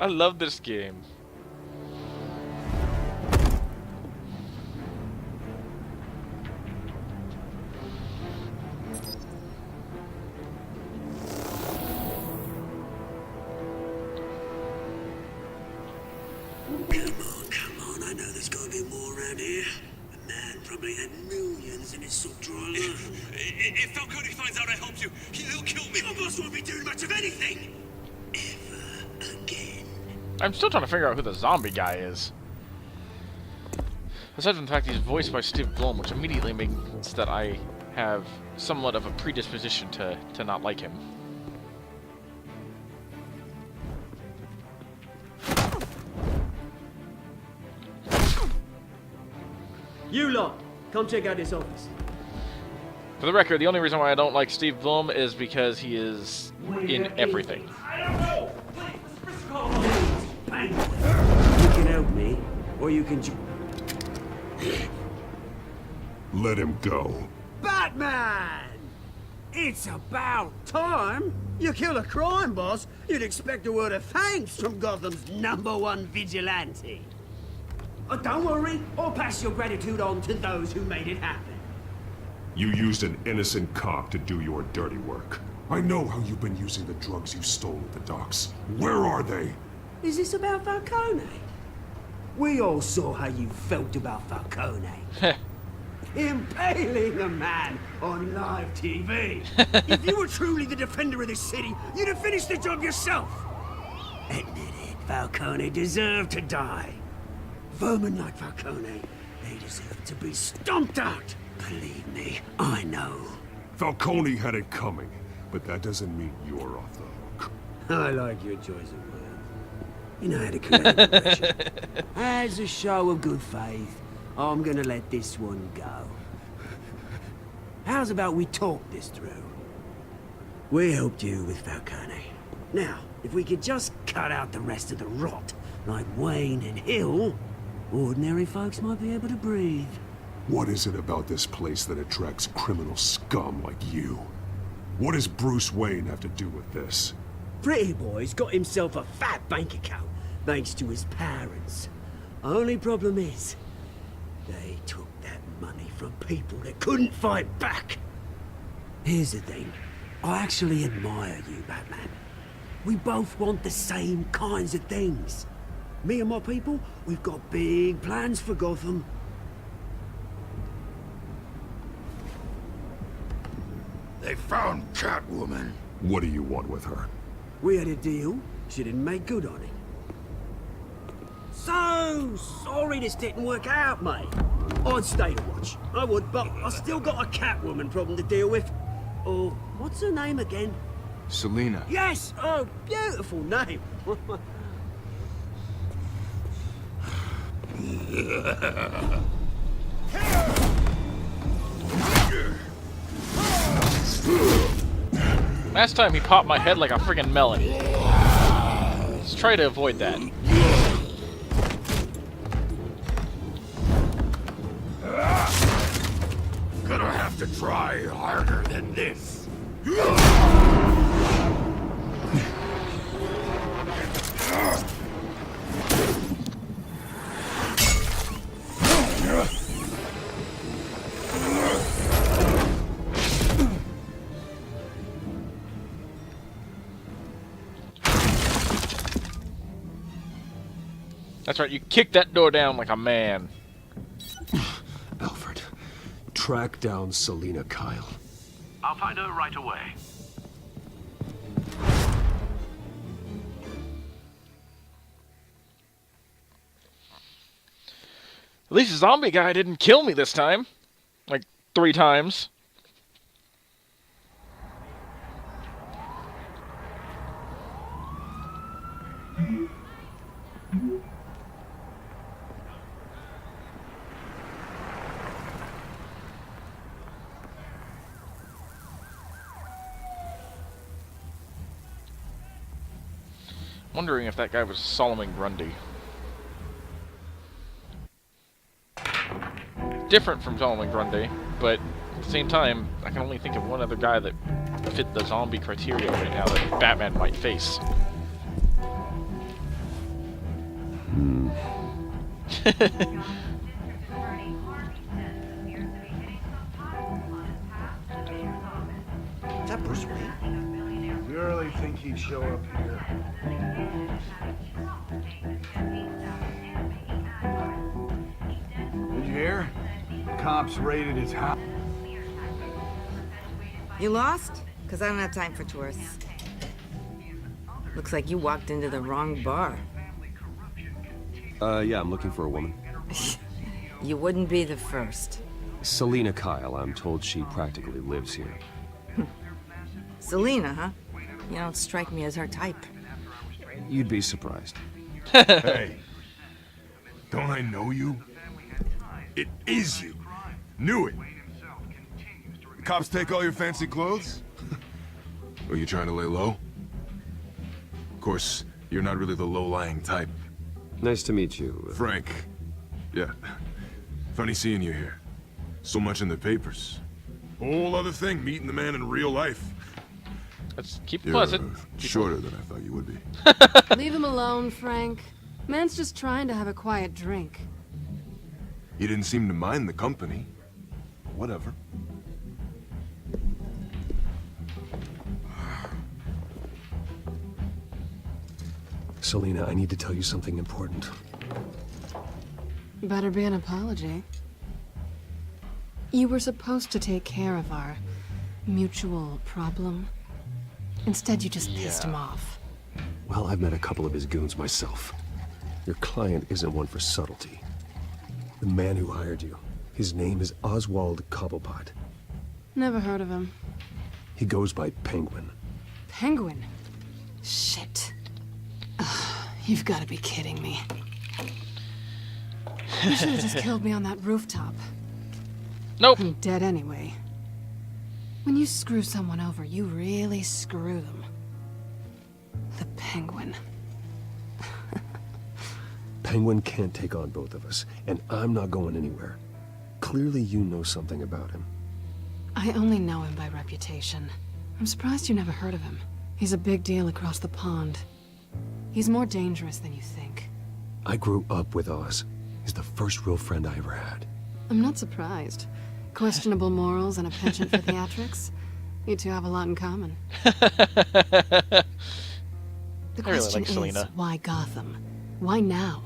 I love this game. Come on, I know there's gotta be more around here. The man probably had millions in his sock drawer alone. If Falcone finds out I helped you, he'll kill me. Your boss won't be doing much of anything! Ever again. I'm still trying to figure out who the zombie guy is. Aside from the fact he's voiced by Steve Blum, which immediately means that I have somewhat of a predisposition to not like him. You lot, come check out this office. For the record, the only reason why I don't like Steve Blum is because he is in everything. I don't know. Please, you can help me, or you can. Let him go. Batman! It's about time. You kill a crime boss, you'd expect a word of thanks from Gotham's #1 vigilante. Oh, don't worry, I'll pass your gratitude on to those who made it happen. You used an innocent cop to do your dirty work. I know how you've been using the drugs you stole at the docks. Where are they? Is this about Falcone? We all saw how you felt about Falcone. Impaling a man on live TV. If you were truly the defender of this city, you'd have finished the job yourself. Admit it, Falcone deserved to die. Vermin like Falcone, they deserve to be stomped out. Believe me, I know. Falcone had it coming, but that doesn't mean you're off the hook. I like your choice of words. You know how to create impression. As a show of good faith, I'm gonna let this one go. How's about we talk this through? We helped you with Falcone. Now, if we could just cut out the rest of the rot, like Wayne and Hill, ordinary folks might be able to breathe. What is it about this place that attracts criminal scum like you? What does Bruce Wayne have to do with this? Pretty Boy's got himself a fat bank account, thanks to his parents. Only problem is, they took that money from people that couldn't fight back. Here's the thing. I actually admire you, Batman. We both want the same kinds of things. Me and my people, we've got big plans for Gotham. They found Catwoman. What do you want with her? We had a deal. She didn't make good on it. So sorry this didn't work out, mate. I'd stay to watch. I would, but I still got a Catwoman problem to deal with. Oh, what's her name again? Selina. Yes! Oh, beautiful name. Last time he popped my head like a friggin' melon. Let's try to avoid that. Gonna have to try harder than this. That's right, you kick that door down like a man. Alfred, track down Selina Kyle. I'll find her right away. At least the zombie guy didn't kill me this time. Like, 3 times. Wondering if that guy was Solomon Grundy. Different from Solomon Grundy, but at the same time, I can only think of one other guy that fit the zombie criteria right now that Batman might face. Is that Bruce Wayne? You really think he'd show up here? Did you hear? Cops raided his house. You lost? Because I don't have time for tourists. Looks like you walked into the wrong bar. Yeah, I'm looking for a woman. You wouldn't be the first. Selena Kyle, I'm told she practically lives here. Selena, huh? You don't strike me as her type. You'd be surprised. Hey, don't I know you? It is you. Knew it. The cops take all your fancy clothes? Are you trying to lay low? Of course, you're not really the low-lying type. Nice to meet you. Frank. Yeah. Funny seeing you here. So much in the papers. Whole other thing, meeting the man in real life. Let's keep it You're pleasant. shorter than I thought you would be. Leave him alone, Frank. Man's just trying to have a quiet drink. You didn't seem to mind the company. Whatever. Selena, I need to tell you something important. Better be an apology. You were supposed to take care of our mutual problem. Instead, you just pissed him off. Well, I've met a couple of his goons myself. Your client isn't one for subtlety. The man who hired you, his name is Oswald Cobblepot. Never heard of him. He goes by Penguin. Penguin? Shit. Ugh, you've got to be kidding me. You should have just killed me on that rooftop. Nope. I'm dead anyway. When you screw someone over, you really screw them. The Penguin. Penguin can't take on both of us, and I'm not going anywhere. Clearly you know something about him. I only know him by reputation. I'm surprised you never heard of him. He's a big deal across the pond. He's more dangerous than you think. I grew up with Oz. He's the first real friend I ever had. I'm not surprised. Questionable morals and a penchant for theatrics. You two have a lot in common. The question is, why Gotham? Why now?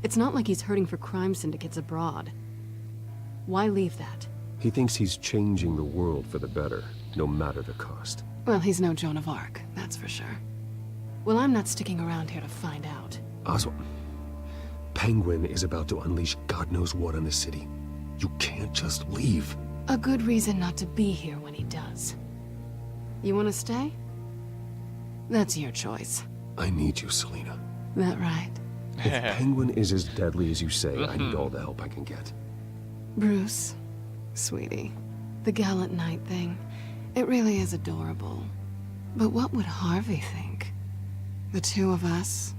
It's not like he's hurting for crime syndicates abroad. Why leave that? He thinks he's changing the world for the better, no matter the cost. Well, he's no Joan of Arc, that's for sure. Well, I'm not sticking around here to find out. Oswald, Penguin is about to unleash God knows what on the city. You can't just leave. A good reason not to be here when he does. You want to stay? That's your choice. I need you, Selena. That right? If Penguin is as deadly as you say, I need all the help I can get. Bruce, sweetie, the gallant knight thing, it really is adorable. But what would Harvey think? The two of us,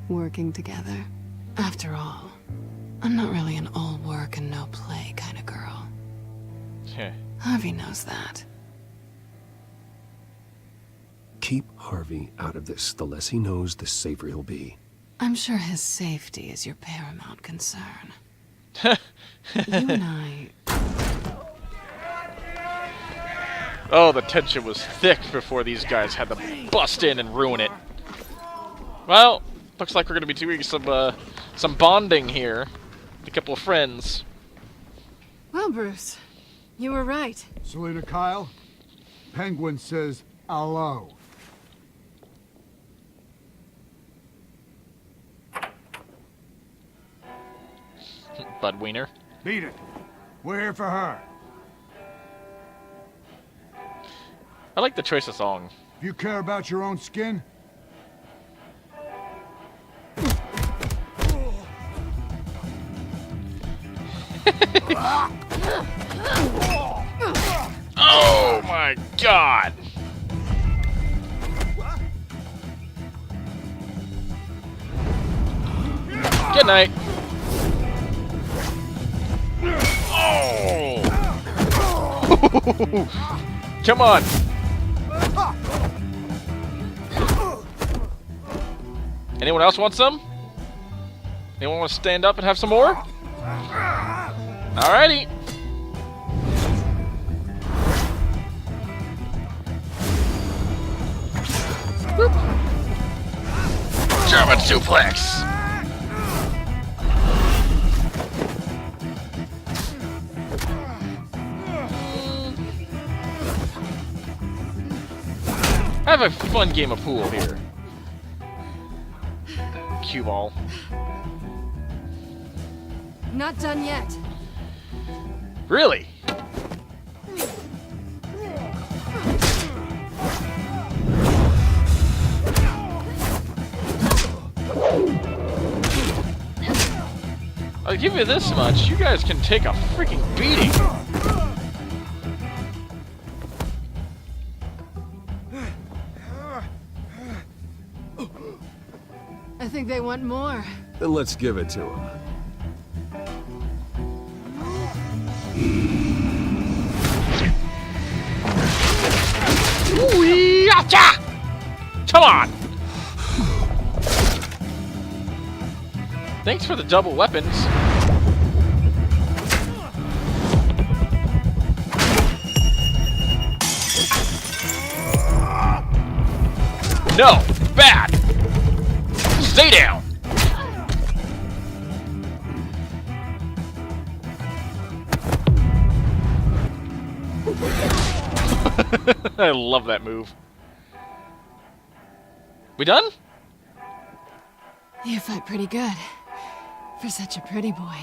working together? After all, I'm not really an all work and no play kind of girl. Harvey knows that. Keep Harvey out of this. The less he knows, the safer he'll be. I'm sure his safety is your paramount concern. You and I... Oh, the tension was thick before these guys had to bust in and ruin it. Well, looks like we're going to be doing some bonding here. A couple of friends. Well, Bruce, you were right. Selena Kyle, Penguin says hello. Bud Wiener. Beat it. We're here for her. I like the choice of song. If you care about your own skin, Oh my god! Good night. Oh! Come on! Anyone else want some? Anyone want to stand up and have some more? Alrighty. Whoop. German suplex. Have a fun game of pool here. Cue ball. Not done yet. Really? I'll give you this much. You guys can take a freaking beating. I think they want more. Then let's give it to him. Ooh-yah-cha! Come on! Thanks for the double weapons. No! Bad! Stay down! I love that move. We done? You fight pretty good. For such a pretty boy.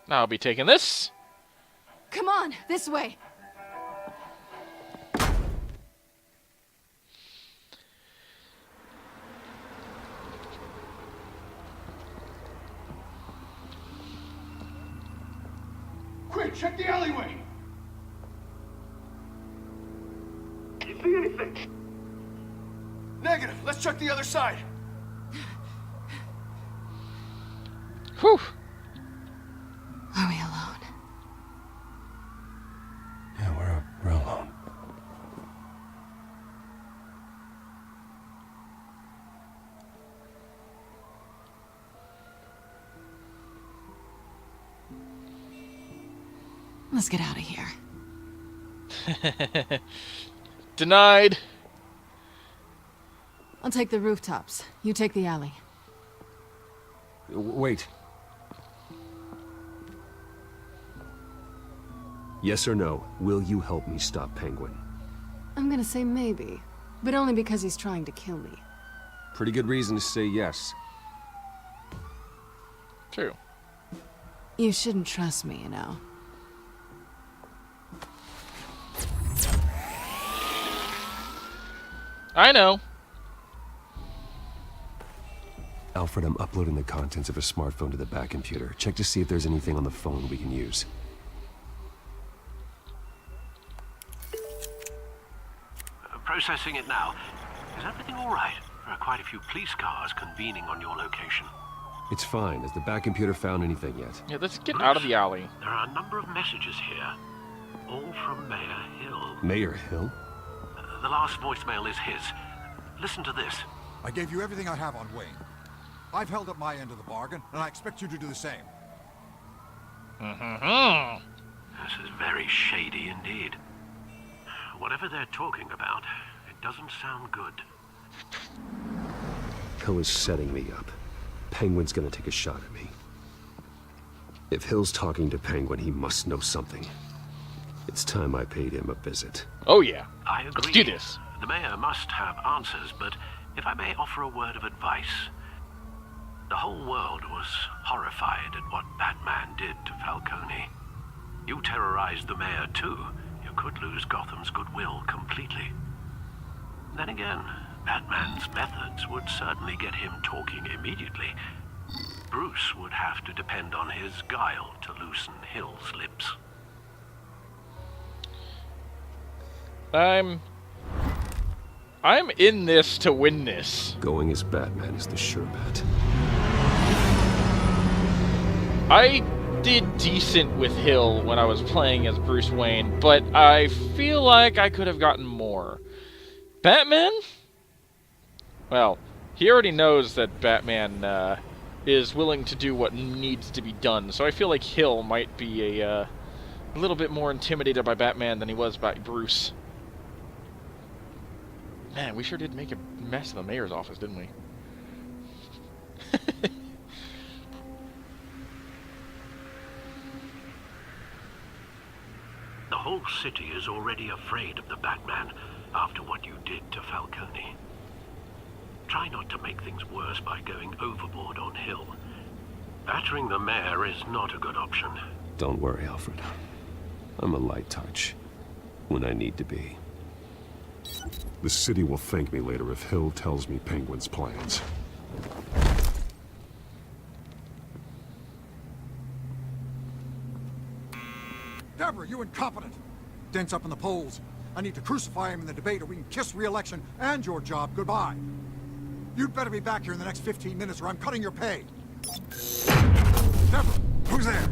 I'll be taking this. Come on, this way. Quick, check the alleyway! You see anything? Negative. Let's check the other side. Whew. Are we alone? Yeah, we're alone. Let's get out of here. Denied. I'll take the rooftops. You take the alley. Wait. Yes or no, will you help me stop Penguin? I'm gonna say maybe, but only because he's trying to kill me. Pretty good reason to say yes. True. You shouldn't trust me, you know. I know. Alfred, I'm uploading the contents of a smartphone to the back computer. Check to see if there's anything on the phone we can use. Processing it now. Is everything all right? There are quite a few police cars convening on your location. It's fine. Has the back computer found anything yet? Yeah, let's get out of the alley. There are a number of messages here, all from Mayor Hill. Mayor Hill? The last voicemail is his. Listen to this. I gave you everything I have on Wayne. I've held up my end of the bargain, and I expect you to do the same. This is very shady indeed. Whatever they're talking about, it doesn't sound good. Hill is setting me up. Penguin's gonna take a shot at me. If Hill's talking to Penguin, he must know something. It's time I paid him a visit. Oh yeah. I agree. Let's do this. The mayor must have answers, but if I may offer a word of advice. The whole world was horrified at what Batman did to Falcone. You terrorized the mayor too. You could lose Gotham's goodwill completely. Then again, Batman's methods would certainly get him talking immediately. Bruce would have to depend on his guile to loosen Hill's lips. I'm in this to win this. Going as Batman is the sure bet. I did decent with Hill when I was playing as Bruce Wayne, but I feel like I could have gotten more. Batman? Well, he already knows that Batman is willing to do what needs to be done, so I feel like Hill might be a little bit more intimidated by Batman than he was by Bruce. Man, we sure did make a mess of the mayor's office, didn't we? The whole city is already afraid of the Batman after what you did to Falcone. Try not to make things worse by going overboard on Hill. Battering the mayor is not a good option. Don't worry, Alfred. I'm a light touch when I need to be. The city will thank me later if Hill tells me Penguin's plans. Deborah, you incompetent! Dent's up in the polls. I need to crucify him in the debate or we can kiss re-election and your job goodbye. You'd better be back here in the next 15 minutes or I'm cutting your pay. Deborah, who's there?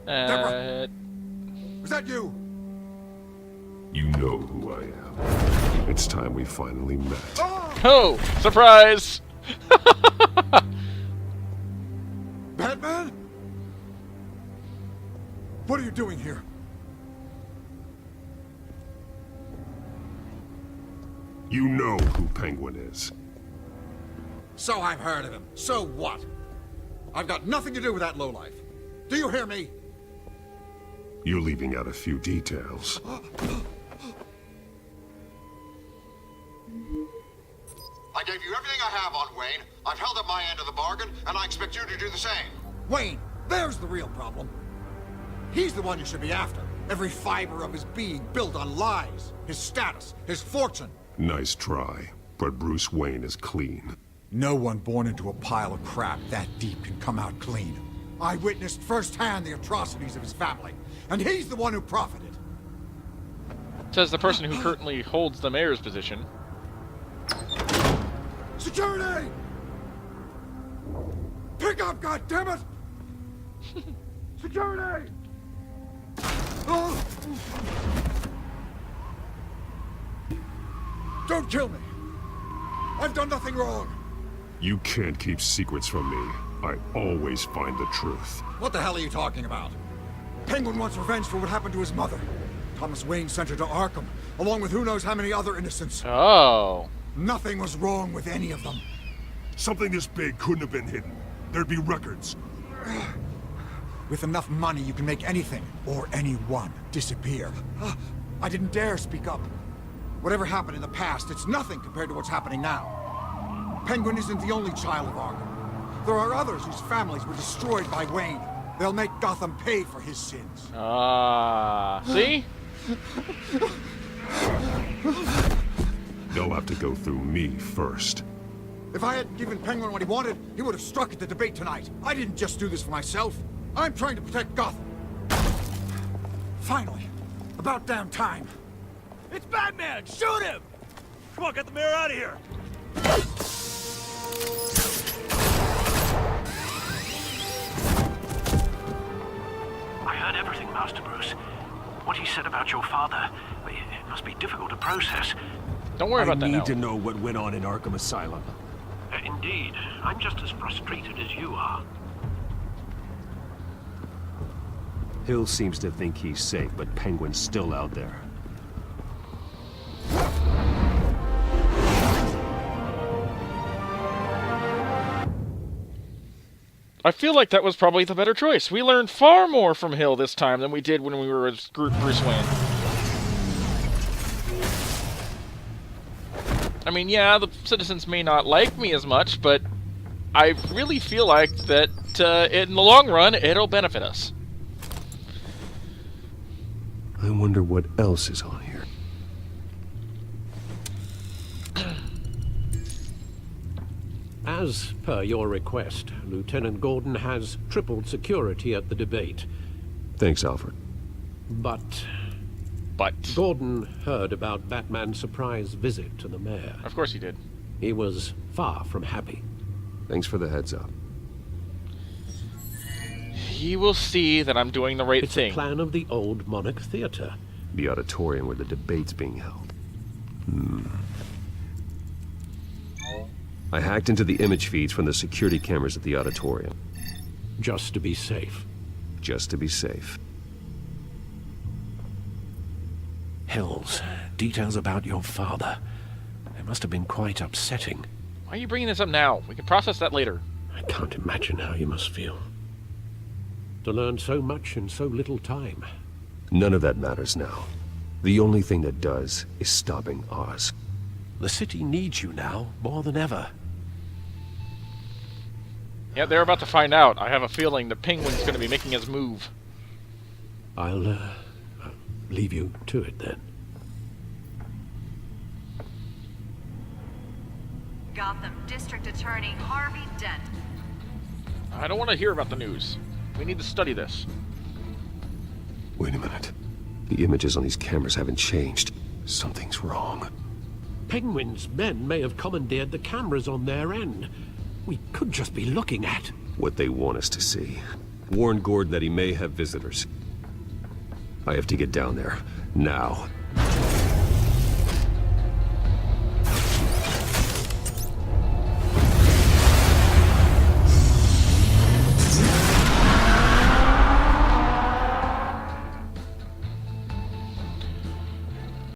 Deborah? Was that you? You know who I am. It's time we finally met. Oh, surprise! Batman? What are you doing here? You know who Penguin is. So I've heard of him. So what? I've got nothing to do with that lowlife. Do you hear me? You're leaving out a few details. I gave you everything I have on Wayne. I've held up my end of the bargain, and I expect you to do the same. Wayne, there's the real problem. He's the one you should be after. Every fiber of his being built on lies. His status, his fortune. Nice try, but Bruce Wayne is clean. No one born into a pile of crap that deep can come out clean. I witnessed firsthand the atrocities of his family, and he's the one who profited. Says the person who currently holds the mayor's position. Security! Pick up, goddammit! Security! Oh. Don't kill me! I've done nothing wrong! You can't keep secrets from me. I always find the truth. What the hell are you talking about? Penguin wants revenge for what happened to his mother. Thomas Wayne sent her to Arkham, along with who knows how many other innocents. Oh. Nothing was wrong with any of them. Something this big couldn't have been hidden. There'd be records. With enough money, you can make anything, or anyone, disappear. I didn't dare speak up. Whatever happened in the past, it's nothing compared to what's happening now. Penguin isn't the only child of Arkham. There are others whose families were destroyed by Wayne. They'll make Gotham pay for his sins. Ah, see? They'll have to go through me first. If I hadn't given Penguin what he wanted, he would have struck at the debate tonight. I didn't just do this for myself. I'm trying to protect Gotham. Finally. About damn time. It's Batman! Shoot him! Come on, get the mayor out of here! I heard everything, Master Bruce. What he said about your father, it must be difficult to process. Don't worry about that now. I need to know what went on in Arkham Asylum. Indeed. I'm just as frustrated as you are. Hill seems to think he's safe, but Penguin's still out there. I feel like that was probably the better choice. We learned far more from Hill this time than we did when we were as Bruce Wayne. I mean, yeah, the citizens may not like me as much, but I really feel like that in the long run, it'll benefit us. I wonder what else is on here. As per your request, Lieutenant Gordon has tripled security at the debate. Thanks, Alfred. But Gordon heard about Batman's surprise visit to the mayor. Of course he did. He was far from happy. Thanks for the heads up. he will see that I'm doing the right It's thing. a plan of the old Monarch Theatre. The auditorium where the debate's being held. I hacked into the image feeds from the security cameras at the auditorium. Just to be safe. Just to be safe. Hells, details about your father. They must have been quite upsetting. Why are you bringing this up now? We can process that later. I can't imagine how you must feel. To learn so much in so little time. None of that matters now. The only thing that does is stopping Oz. The city needs you now, more than ever. Yeah, they're about to find out. I have a feeling the Penguin's going to be making his move. I'll leave you to it then. Gotham District Attorney Harvey Dent. I don't want to hear about the news. We need to study this. Wait a minute. The images on these cameras haven't changed. Something's wrong. Penguin's men may have commandeered the cameras on their end. We could just be looking at What they want us to see. Warn Gordon that he may have visitors. I have to get down there. Now.